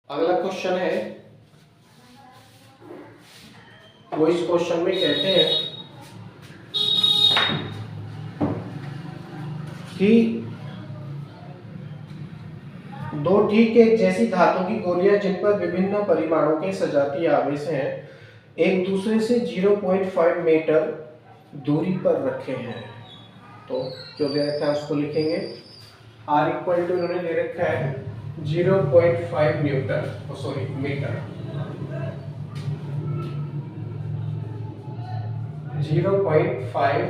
अगला क्वेश्चन है, वो इस क्वेश्चन में कहते हैं कि दो ठीक एक जैसी धातु की गोलियां जिन पर विभिन्न परिमाणों के सजातीय आवेश हैं एक दूसरे से 0.5 मीटर दूरी पर रखे हैं। तो जो दे रखा है उसको लिखेंगे। आर इक्वल टू इन्होंने दे रखा है 0.5 न्यूटन सॉरी मीटर, 0.5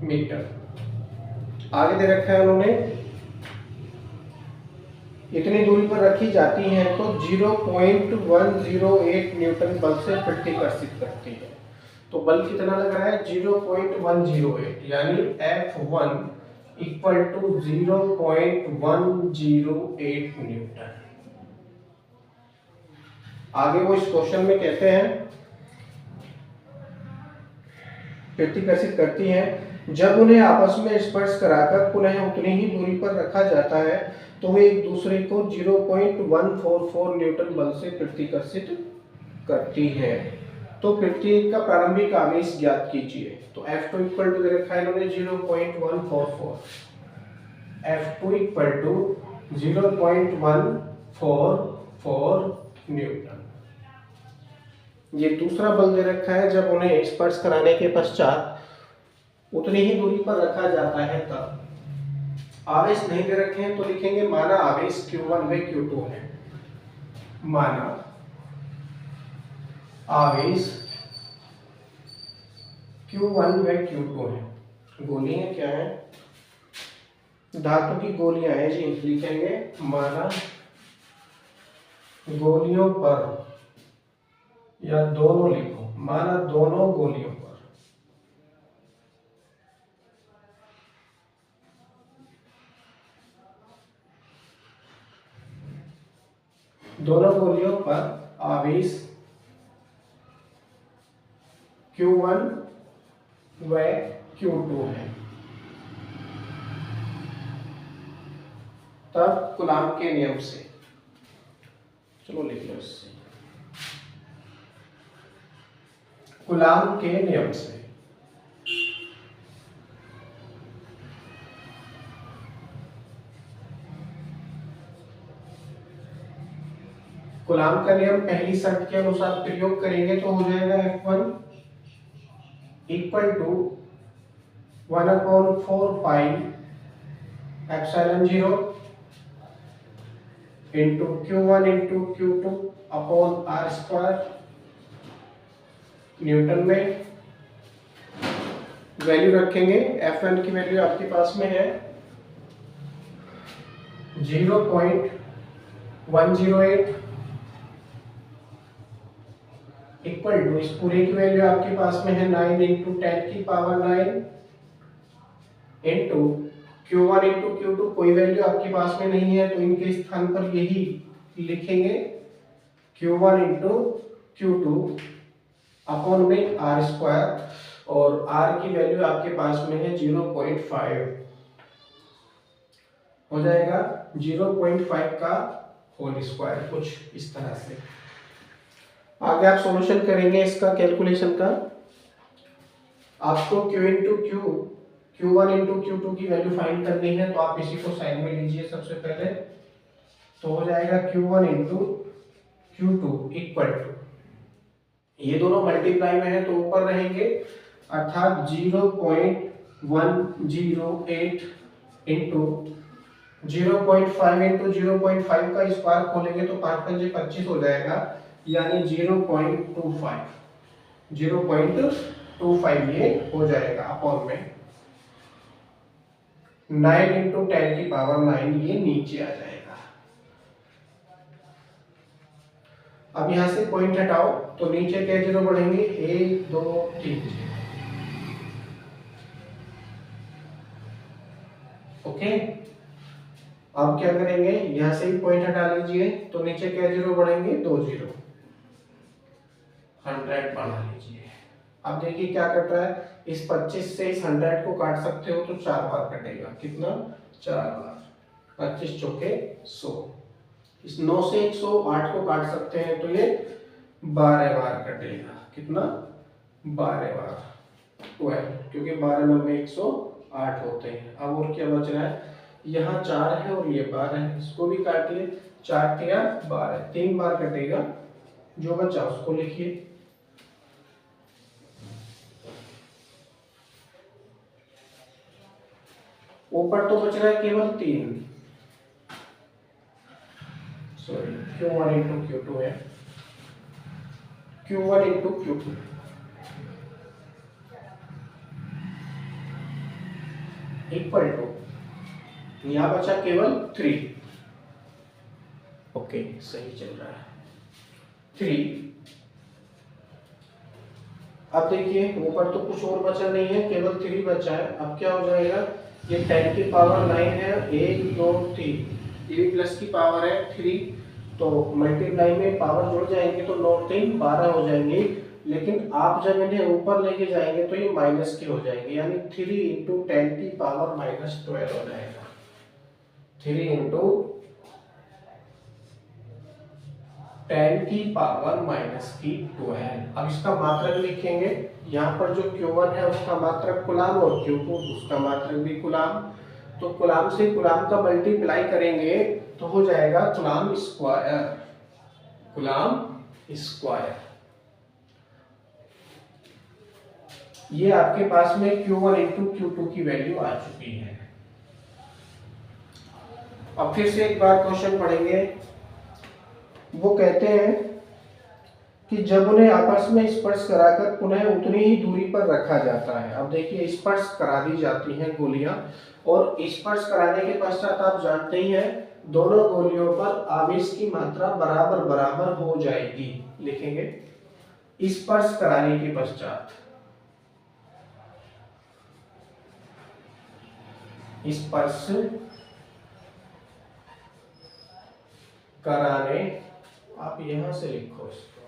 मीटर। आगे दे रखा है उन्होंने इतनी दूरी पर रखी जाती हैं तो 0.108 न्यूटन बल से प्रतिकर्षित करती है। तो बल कितना लग रहा है 0.108, यानी F1 इक्वल टू 0.108 न्यूटन। आगे वो इस क्वेश्चन में कहते हैं प्रतिकर्षित करती हैं जब उन्हें आपस में स्पर्श कराकर पुनः उतनी ही दूरी पर रखा जाता है तो वे एक दूसरे को 0.144 न्यूटन बल से प्रतिकर्षित करती हैं। तो प्रत्येक का प्रारंभिक आवेश ज्ञात कीजिए। तो F2 इक्वल टू दे रखा है इन्होंने 0.144, F2 इक्वल टू 0.144 न्यूटन। ये दूसरा बल दे रखा है जब उन्हें स्पर्श कराने के पश्चात उतनी ही दूरी पर रखा जाता है तब। आवेश नहीं दे रखे हैं तो लिखेंगे माना आवेश Q1 व Q2 है। माना आवेश Q1 व Q2 है। गोलियां क्या है, धातु की गोलियां हैं जी। लिखेंगे माना गोलियों पर, या दोनों लिखो, माना दोनों गोलियों पर आवेश Q1 व Q2 है। तब कूलाम के नियम से, चलो लिख लो इससे, कूलाम के नियम से कूलाम का नियम पहली शर्त के अनुसार प्रयोग करेंगे तो हो जाएगा F1 equal to 1/4 pi epsilon 0 into Q1 into Q2 upon R square newton में। वैल्यू रखेंगे, F1 की वैल्यू आपके पास में है 0.108 इक्वल टू, इस पूरे की वैल्यू आपके पास में है 9 इंटू 10 की power 9 into Q1 into Q2 कोई वैल्यू आपके पास में नहीं है तो इनके स्थान पर यही लिखेंगे Q1 इंटू Q2 अपॉन में R स्क्वायर, और R की वैल्यू आपके पास में है 0.5, हो जाएगा 0.5 का होल स्क्वायर, कुछ इस तरह से। आगे आप सॉल्यूशन करेंगे इसका, कैलकुलेशन का। आपको Q into Q1 into Q2 की वैल्यू फाइंड करनी है तो आप इसी को साइन में लीजिए सबसे पहले। तो हो जाएगा Q1 into Q2 equal to, ये दोनों मल्टीप्लाई में है तो ऊपर रहेंगे, अर्थात 0.108 इंटू 0.5 इंटू 0.5 का स्क्वायर खोलेंगे तो 5 पंजे 25 हो जाएगा, यानी 0.25 ये हो जाएगा अपॉन में 9 इंटू 10 की पावर 9, ये नीचे आ जाएगा। अब यहां से पॉइंट हटाओ तो नीचे क्या जीरो बढ़ेंगे, 1 2 3 ओके। अब क्या करेंगे, यहां से ही पॉइंट हटा लीजिए तो नीचे क्या जीरो बढ़ेंगे, 2 जीरो, 100 बढ़ा लीजिए। अब देखिए क्या कट रहा है, इस 25 से इस 100 को काट सकते हो तो 4 बार कटेगा, कितना 4 बार, 25 चौके 100। इस 9 से 108 को काट सकते हैं तो ये 12 बार कटेगा। कितना? 12 बार 12, क्योंकि 12 में 108 होते हैं। अब और क्या बच रहा है? यहाँ 4 है और ये 12 है, इसको भी काटिए। 4 या 12, 3 बार कटेगा। जो बचा उसको लिखिए। ऊपर तो बच रहा है केवल 3, सॉरी Q1 इंटू Q2 है, Q1 into Q2 equal to, यहाँ बचा केवल 3। ओके, सही चल रहा है 3। अब देखिए ऊपर तो कुछ और बचा नहीं है, केवल 3 बचा है। अब क्या हो जाएगा? ये 10 की पावर 9 है, 1 2 3, ये प्लस की पावर है 3, तो मल्टीप्लाई में पावर जुड़ जाएंगे तो 9 3 12 हो जाएंगे। लेकिन आप जब इन्हें ऊपर लेके जाएंगे तो ये माइनस के हो जाएंगे, यानी 3 इंटू 10 की पावर -12 हो जाएगा। 3 इंटू 10 की पावर -12। अब इसका मात्रक लिखेंगे। यहाँ पर जो Q1 है उसका मात्रक कुलाम और Q2 उसका मात्रक भी कुलाम। तो कुलाम से कुलाम का मल्टीप्लाई करेंगे तो हो जाएगा कुलाम स्क्वायर। कुलाम स्क्वायर। ये आपके पास में Q1 इंटू Q2 की वैल्यू आ चुकी है। अब फिर से एक बार क्वेश्चन पढ़ेंगे। वो कहते हैं कि जब उन्हें आपस में स्पर्श कराकर पुनः उतनी ही दूरी पर रखा जाता है। अब देखिए स्पर्श करा दी जाती हैं गोलियां, और स्पर्श कराने के पश्चात आप जानते ही हैं दोनों गोलियों पर आवेश की मात्रा बराबर बराबर हो जाएगी। लिखेंगे स्पर्श कराने के पश्चात, स्पर्श कराने, आप यहां से लिखो इसको,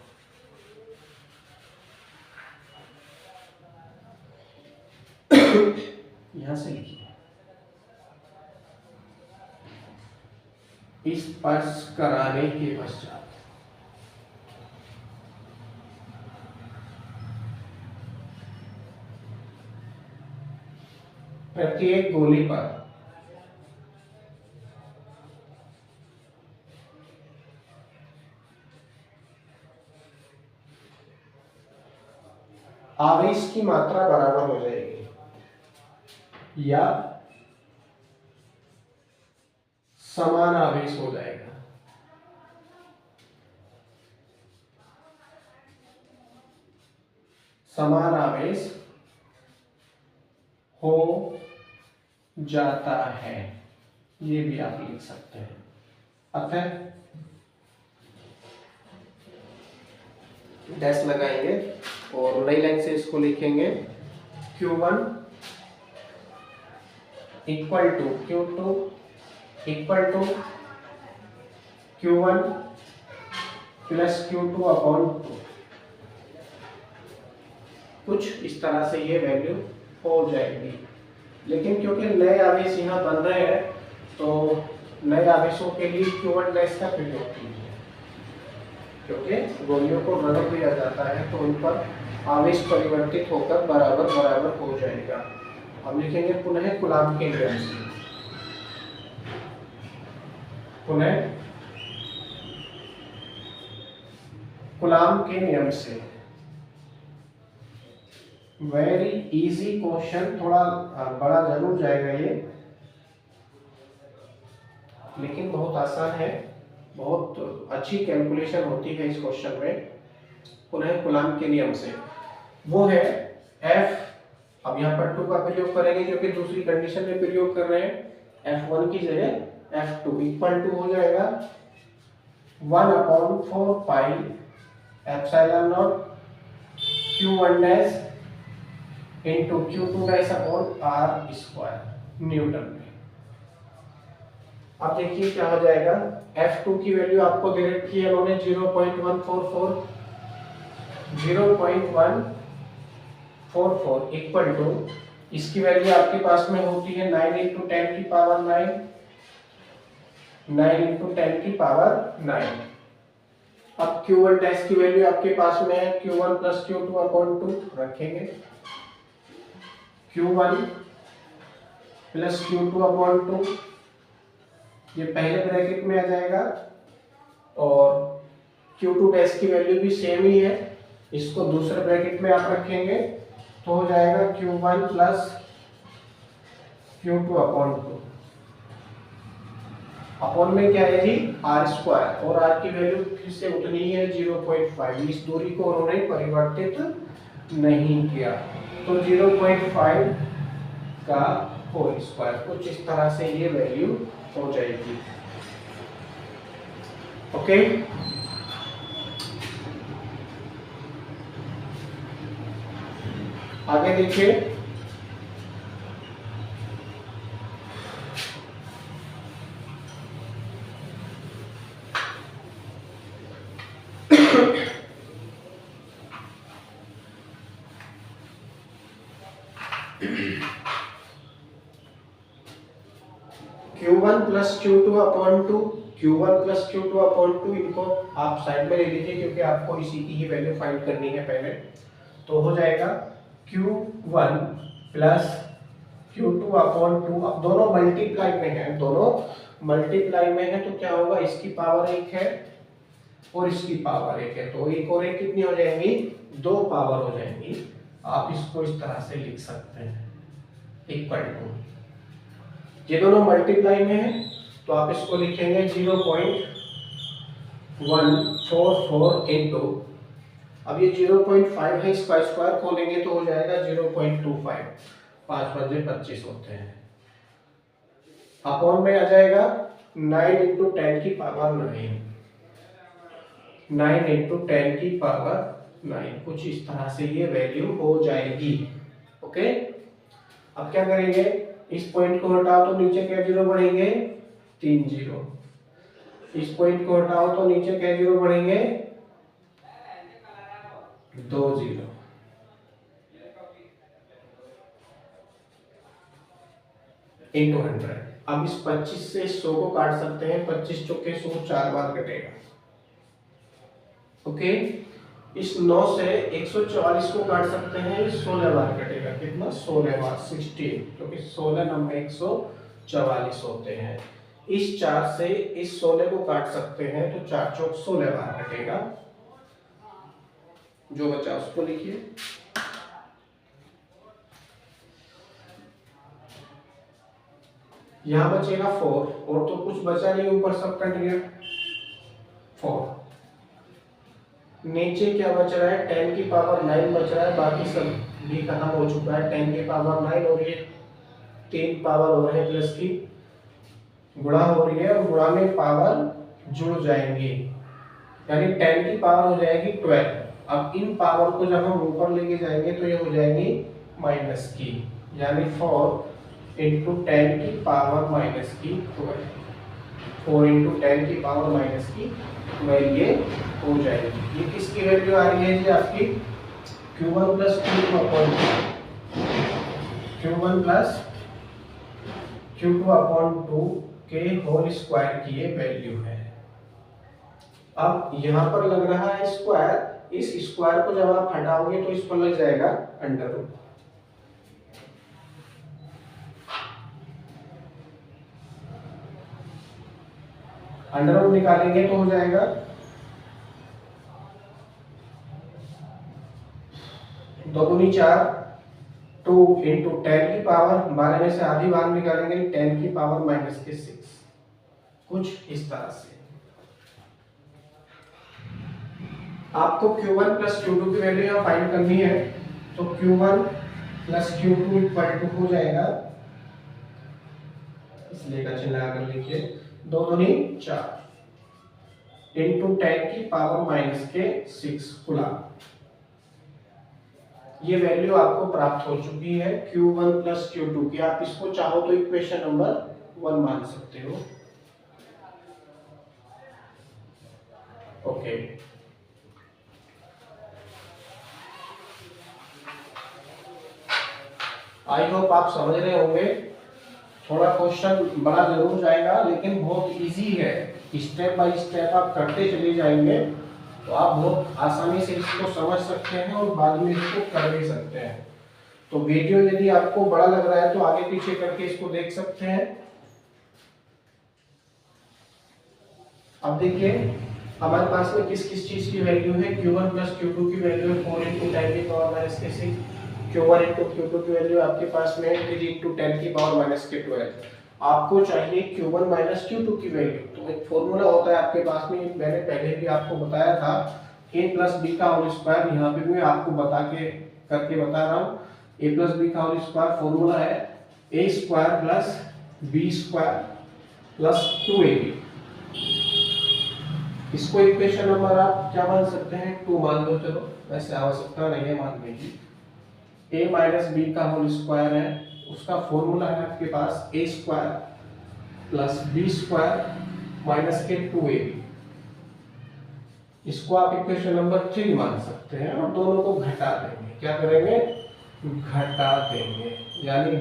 यहां से लिखिए स्पर्श कराने के पश्चात प्रत्येक गोली पर आवेश की मात्रा बराबर हो जाएगी या समान आवेश हो जाएगा। समान आवेश हो जाता है, ये भी आप लिख सकते हैं। अतः डैश लगाएंगे और नई लाइन से इसको लिखेंगे Q1 equal to Q2 equal to Q1 plus Q2 upon 2। कुछ इस तरह से ये वैल्यू हो जाएगी। लेकिन क्योंकि नए आवेश यहाँ बन रहे हैं तो नए आवेशों के लिए Q1 डैश का प्रयोग कीजिए, क्योंकि गोलियों को रगड़ दिया जाता है तो उन पर आवेश परिवर्तित होकर बराबर बराबर हो जाएगा। हम लिखेंगे पुनः कूलाम के नियम से, पुनः कूलाम के नियम से। वेरी इजी क्वेश्चन, थोड़ा बड़ा जरूर जाएगा ये, लेकिन बहुत आसान है, बहुत अच्छी कैलकुलेशन होती है इस क्वेश्चन में। पुनः कूलाम के नियम से वो है F, अब यहाँ पर 2 का प्रयोग करेंगे क्योंकि दूसरी कंडीशन में प्रयोग कर रहे हैं। F1 की जगह F2 इक्वल टू हो जाएगा 1/4 pi epsilon not Q1 dash into Q2 dash upon R square newton में। अब देखिए क्या हो जाएगा। F2 की वैल्यू आपको दे रखी है उन्होंने 0.144 इक्वल टू, इसकी वैल्यू आपके पास में होती है 9 × 10⁻⁹ 9 इंटू 10 की पावर 9। अब Q1 डैश की वैल्यू आपके पास में है, Q1 प्लस Q2 अपॉन 2 रखेंगे, Q1 प्लस Q2 अपॉन 2 ये पहले ब्रैकेट में आ जाएगा, और Q2 डैश की वैल्यू भी सेम ही है, इसको दूसरे ब्रैकेट में आप रखेंगे तो हो जाएगा Q1 plus Q2 upon 2। Upon में क्या है जी, आर स्क्वायर, और आर की वैल्यू फिर से उतनी ही है 0.5, इस दूरी को उन्होंने परिवर्तित नहीं किया, तो 0.5 का होल स्क्वायर, कुछ इस तरह से ये वैल्यू हो जाएगी। ओके, आगे देखिए, Q1 plus Q2 upon 2, Q1 plus Q2 upon 2, इनको आप साइड में ले लीजिए क्योंकि आपको इसी की ही वैल्यू फाइंड करनी है पहले। तो हो जाएगा Q1 प्लस Q2 अपॉन 2, अब दोनों मल्टीप्लाई में है, दोनों मल्टीप्लाई में है, तो क्या होगा, इसकी पावर 1 है और इसकी पावर 1 है, तो एक और एक कितनी हो जाएंगी, 2 पावर हो जाएंगी। आप इसको इस तरह से लिख सकते हैं, इक्वल टू, ये दोनों मल्टीप्लाई में है तो आप इसको लिखेंगे 0.144 इंटू, अब ये 0.5 है, इसका स्क्वायर खोलेंगे तो हो जाएगा 0.25, 5 बजे 25 होते हैं, अपॉन में आ जाएगा 9 इंटू 10 की पावर 9, 9 इंटू 10 की पावर 9, कुछ इस तरह से ये वैल्यू हो जाएगी। ओके, अब क्या करेंगे, इस पॉइंट को हटाओ तो नीचे क्या जीरो बढ़ेंगे, 3 जीरो, इस पॉइंट को हटाओ तो नीचे क्या जीरो बढ़ेंगे, 2 जीरो, इंटू 100। अब इस 25 से 100 को काट सकते हैं, 25 चौके 100, 4 बार कटेगा। ओके, इस 9 से 144 को काट सकते हैं, 16 बार कटेगा, कितना, 16 बार, 16, क्योंकि 16 नंबर 144 होते हैं। इस 4 से इस 16 को काट सकते हैं, तो 4 चौक 16 बार कटेगा, जो बचा उसको लिखिए। यहां बचेगा 4, और तो कुछ बचा नहीं, ऊपर सब कट गया, 4, नीचे क्या बच रहा है, 10 की पावर 9 बच रहा है, बाकी सब भी खत्म हो चुका है, 10 की पावर 9, और ये 3 पावर हो रहे हैं प्लस की, गुणा हो रही है, और गुणा में पावर जुड़ जाएंगी, यानी 10 की पावर हो जाएगी 12। अब इन पावर को जब हम ऊपर लेके जाएंगे तो ये हो जाएंगी माइनस की, यानी 4 इंटू 10 की पावर माइनस की 12, 4 इंटू 10 की पावर माइनस की 12 ये हो जाएगी। ये किसकी वैल्यू आ रही है जी, आपकी Q1 plus Q2 upon Q1 plus Q2 upon 2 के होल स्क्वायर की ये वैल्यू है। अब यहां पर लग रहा है स्क्वायर, इस स्क्वायर को जब आप हटाओगे तो इस पर लग जाएगा अंडर रूट, अंडर रूट निकालेंगे तो हो जाएगा 2 दूनी 4, 2 इंटू 10 की पावर, 12 में से आधी बार निकालेंगे 10 की पावर माइनस के 6, कुछ इस तरह से। आपको Q1 प्लस Q2 की वैल्यू यहाँ फाइंड करनी है, तो Q1 plus Q2 equal to हो जाएगा, इसलिए का चिन्ह आकर लिखिए, 2 दूनी 4 इंटू 10 की पावर माइनस के 6 गुणा, ये वैल्यू आपको प्राप्त हो चुकी है Q1 प्लस Q2 की। आप इसको चाहो तो इक्वेशन नंबर 1 मान सकते हो। ओके, आई होप आप समझ रहे होंगे थोड़ा क्वेश्चन बड़ा जरूर जाएगा लेकिन बहुत इजी है। स्टेप बाय स्टेप आप करते चले जाएंगे तो आप बहुत आसानी से इसको समझ सकते हैं और बाद में इसको कर भी सकते हैं। तो वीडियो यदि आपको बड़ा लग रहा है तो आगे पीछे करके इसको देख सकते हैं। अब देखिए हमारे पास में किस किस चीज की वैल्यू है, Q1 प्लस Q2 की वैल्यू है 4 इंटू 10 की पावर माइनस के 6, Q1 इंटू Q2 की वैल्यू आपके पास में 3 इंटू 10 की पावर माइनस के 12। आपको चाहिए Q1 माइनस Q2 की वैल्यू। तो एक फॉर्मूला होता है आपके पास में, मैंने पहले भी आपको बताया था, a प्लस बी का होल स्क्वायर। यहाँ पे मैं आपको बता के करके बता रहा हूँ। a प्लस बी का होल स्क्वायर फॉर्मूला है a square plus B square plus 2ab। इसको इक्वेशन नंबर आप क्या मान सकते हैं, 2 मान लो। चलो वैसे आवश्यकता नहीं है मान लीजिए। a माइनस बी का होल स्क्वायर है, उसका फॉर्मूला है आपके पास a square plus B square minus के 2ab। इसको आप इक्वेशन नंबर 3 मान सकते हैं और दोनों को घटा देंगे। क्या करेंगे, घटा देंगे, यानी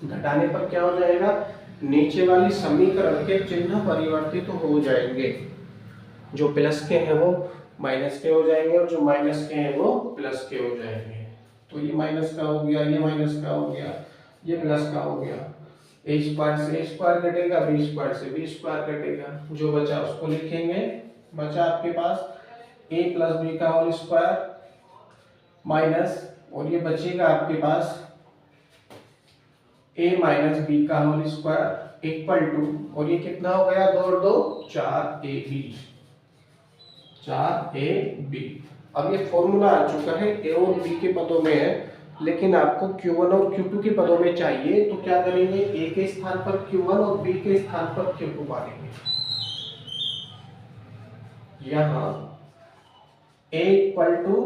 घटाने पर क्या हो जाएगा, नीचे वाली समीकरण के चिन्ह परिवर्तित हो जाएंगे। जो प्लस के हैं वो माइनस के हो जाएंगे और जो माइनस के हैं वो प्लस के हो जाएंगे। तो ये माइनस का हो गया, ये माइनस का हो गया, ये प्लस का हो गया। ए स्क्वायर से ए स्क्वायर कटेगा, बी स्क्वायर से बी स्क्वायर कटेगा, जो बचा उसको लिखेंगे। बचा आपके पास ए प्लस बी का होल स्क्वायर माइनस, और ये बचेगा आपके पास a माइनस बी का होल स्क्वायर इक्वल टू, और ये कितना हो गया, 2 और 2 4ab। अब ये फॉर्मूला आ चुका है a और b के पदों में है, लेकिन आपको Q1 और Q2 के पदों में चाहिए। तो क्या करेंगे, a के स्थान पर Q1 और b के स्थान पर Q2 मानेंगे। यहाँ a इक्वल टू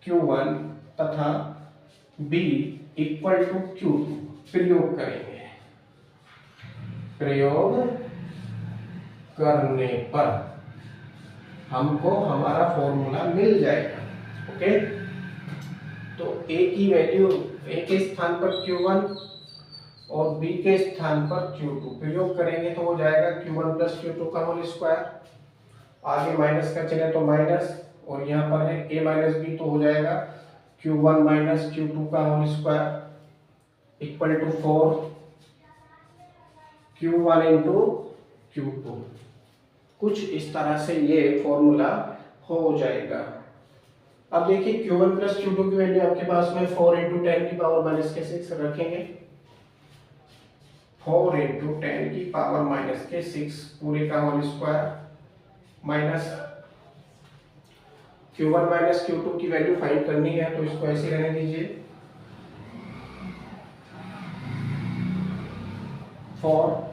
Q1 तथा b इक्वल टू Q2 प्रयोग करेंगे। प्रयोग करने पर हमको हमारा फॉर्मूला मिल जाएगा। ओके, तो a की वैल्यू, a के स्थान पर Q1 और b के स्थान पर Q2 प्रयोग करेंगे तो हो जाएगा Q1 प्लस Q2 का होल स्क्वायर। आगे माइनस का चिन्ह तो माइनस, और यहाँ पर है a माइनस बी, तो हो जाएगा Q1 माइनस Q2 का whole square equal to 4 Q1 into Q2। कुछ इस तरह से ये फॉर्मूला हो जाएगा। अब देखिए Q1 प्लस Q2 की वैल्यू आपके पास में 4 इंटू 10 की पावर माइनस के 6 रखेंगे। 4 इंटू 10 की पावर माइनस के 6 पूरे का whole square minus Q1 minus Q2 की वैल्यू फाइंड करनी है, तो इसको ऐसे रहने दीजिए। 4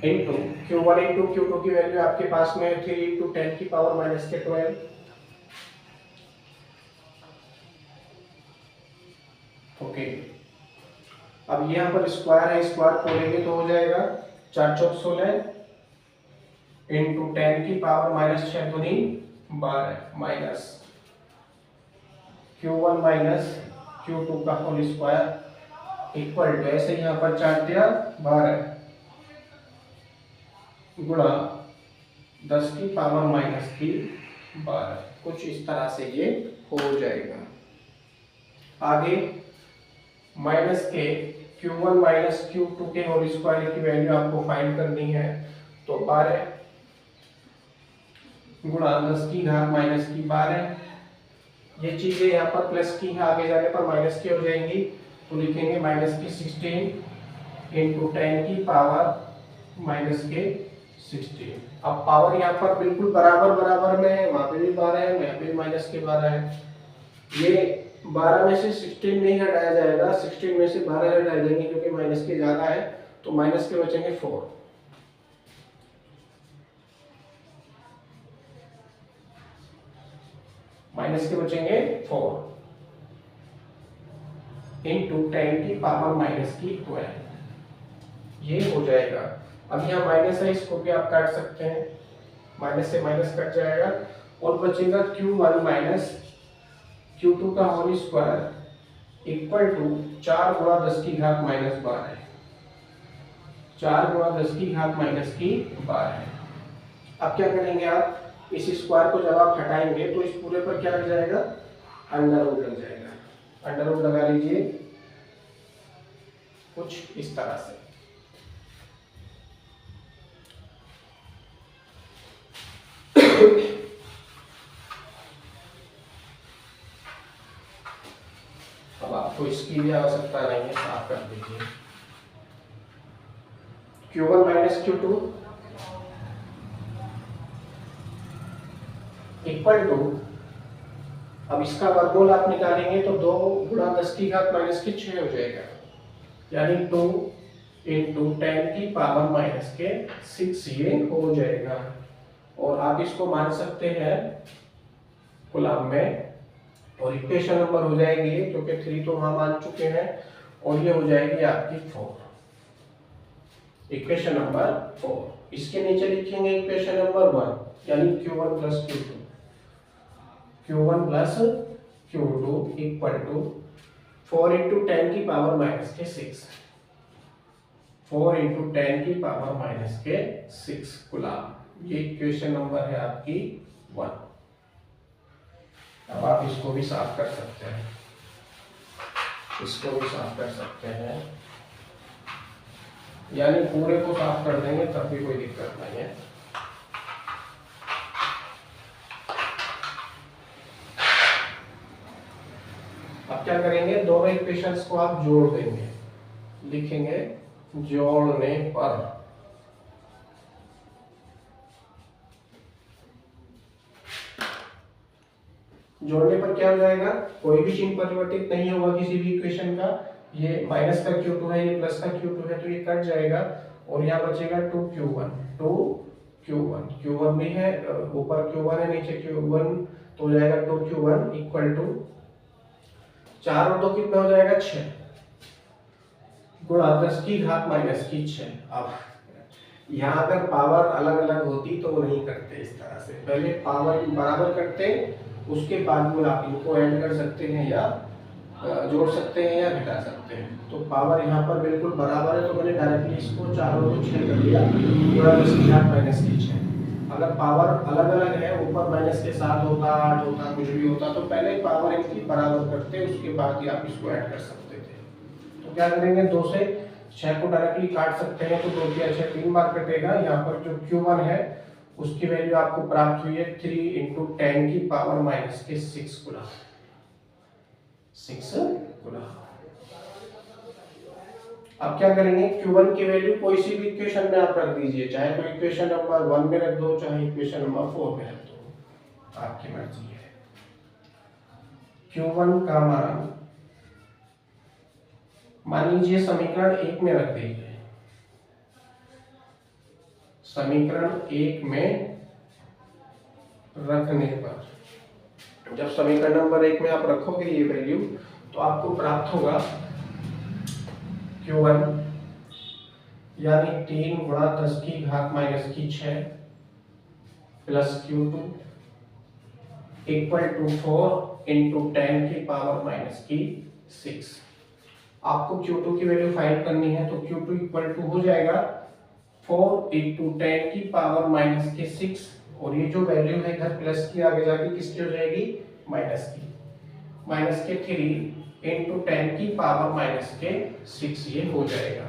इंटू Q1 इंटू Q2 की वैल्यू आपके पास में 3 इंटू 10 की पावर माइनस के 12। ओके, अब यहाँ पर स्क्वायर है, स्क्वायर खोलेंगे तो हो जाएगा 4 चौक 16 इंटू 10 की पावर माइनस 6 दूनी 12 माइनस Q1 माइनस Q2 का होल स्क्वायर इक्वल टू, ऐसे यहाँ पर 4 दिया 12 गुणा 10 की पावर माइनस की 12। कुछ इस तरह से ये हो जाएगा। आगे माइनस के Q1 माइनस Q2 के होल स्क्वायर की वैल्यू आपको फाइंड करनी है, तो 12 गुणा 10 की घात माइनस की 12। ये चीजें यहाँ पर प्लस की है, आगे जाने पर माइनस की हो जाएंगी, तो लिखेंगे माइनस की 16 इंटू 10 की पावर माइनस के 16। अब पावर यहाँ पर बिल्कुल बराबर बराबर में है, वहां पे भी 12 है, यहाँ पे भी माइनस के 12 है। ये 12 में से 16 नहीं हटाया जाएगा, 16 में से 12 हटाए देंगे क्योंकि माइनस के ज्यादा है, तो माइनस के बचेंगे 4। माइनस के बचेंगे 4 इंटू 10 की पावर माइनस की 12। ये हो जाएगा। अब यहाँ माइनस है, इसको भी आप काट सकते हैं, माइनस से माइनस कट जाएगा और बचेगा Q1 माइनस Q2 का होल स्क्वायर इक्वल टू 4 गुणा 10 की घात माइनस 12 है। 4 गुणा 10 की घात माइनस की 12 है। अब क्या करेंगे आप, इस स्क्वायर को जब आप हटाएंगे तो इस पूरे पर क्या लग जाएगा, अंडर रूट लग जाएगा। अंडर रूट लगा लीजिए कुछ इस तरह से। अब आपको इसकी भी आवश्यकता नहीं है, साफ कर दीजिए। Q1 minus Q2 equal to, अब इसका वर्गमूल आप निकालेंगे तो 2 गुणा 10 की घात माइनस की 6 हो जाएगा, यानी 2 इंटू 10 की पावर माइनस के 6 ये हो जाएगा। और आप इसको मान सकते हैं कुलाम में, और इक्वेशन नंबर हो जाएगी क्योंकि 3 तो वहां मान चुके हैं, और ये हो जाएगी आपकी 4, इक्वेशन नंबर 4। इसके नीचे लिखेंगे इक्वेशन नंबर 1, यानी Q1 plus Q2, Q1 plus Q2 equal to 4 into 10 की पावर माइनस के 6, 4 इंटू 10 की पावर माइनस के 6 कुलाम। ये इक्वेशन नंबर है आपकी 1। अब आप इसको भी साफ कर सकते हैं, इसको भी साफ कर सकते हैं, यानी पूरे को साफ कर देंगे तब भी कोई दिक्कत नहीं है। अब क्या करेंगे, दोनों इक्वेशंस को आप जोड़ देंगे, लिखेंगे जोड़ने पर। जोड़ने पर क्या हो जाएगा, कोई भी चिन्ह परिवर्तित नहीं होगा किसी भी इक्वेशन का। ये माइनस का Q2 है, ये प्लस का Q2 है, तो ये कट जाएगा और यहाँ बचेगा 2Q1, 2Q1, Q1 भी है, ऊपर Q1 है, नीचे Q1, तो हो जाएगा 2Q1 इक्वल टू 4 और 2 कितना हो जाएगा 6 गुणा 10 की घात माइनस की 6। अब यहाँ अगर पावर अलग अलग होती तो वो नहीं करते इस तरह से, पहले पावर बराबर करते, उसके बाद में आप इनको ऐड कर सकते हैं या जोड़ सकते हैं या घटा सकते हैं। तो पावर यहाँ पर बिल्कुल बराबर है तो मैंने डायरेक्टली इसको 4 और 2 6 कर दिया, गुणा 10 की घात माइनस की 6। अगर पावर अलग अलग है, ऊपर माइनस के 7 होता, 8 होता, कुछ भी होता, तो पहले पावर इनकी बराबर करते, उसके बाद ही आप इसको ऐड कर सकते थे। तो क्या करेंगे, 2 से 6 को डायरेक्टली काट सकते हैं, तो 2 के 6 3 बार कटेगा। यहाँ पर जो Q1 है उसकी वैल्यू आपको प्राप्त हुई है 3 इंटू 10 की पावर माइनस के 6 गुना 6 गुना। अब क्या करेंगे, Q1 की वैल्यू कोई सी भी इक्वेशन में आप रख दीजिए, चाहे तो इक्वेशन नंबर 1 में रख दो, चाहे इक्वेशन नंबर 4 में रख दो, आपकी मर्जी है। Q1 का मान लीजिए समीकरण 1 में रख दीजिए, समीकरण 1 में रखने पर, जब समीकरण नंबर 1 में आप रखोगे ये वैल्यू, तो आपको प्राप्त होगा Q1 यानी 3 गुणा 10 की घात माइनस की 6 plus Q2 equal to 4 into 10 की पावर माइनस की 6। आपको Q2 की वैल्यू फाइंड करनी है, तो Q2 इक्वल टू हो जाएगा 4 इंटू 10 की पावर माइनस के 6, और ये जो वैल्यू है इधर प्लस की आगे जाके किसकी हो जाएगी, माइनस की, माइनस के 3 इंटू 10 की पावर माइनस के 6 ये हो जाएगा।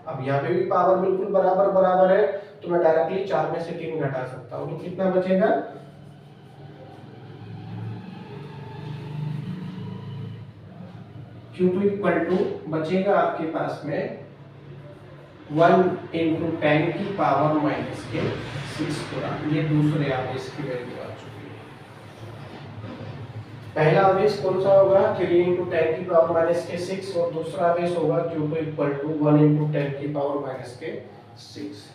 अब यहाँ पे भी पावर बिल्कुल बराबर बराबर है, तो मैं डायरेक्टली 4 में से 3 घटा सकता हूँ, तो कितना बचेगा, Q2 इक्वल टू बचेगा आपके पास में 1 इंटू 10 की पावर माइनस के 6 गुना, ये दूसरे आवेश की वैल्यू आ चुकी है। पहला आवेश कौन सा होगा, 3 इंटू 10 की पावर माइनस के 6, और दूसरा आवेश होगा Q2 इक्वल टू 1 इंटू 10 की पावर माइनस के 6।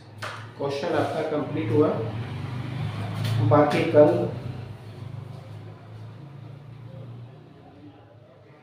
क्वेश्चन आपका कंप्लीट हुआ। बाकी कल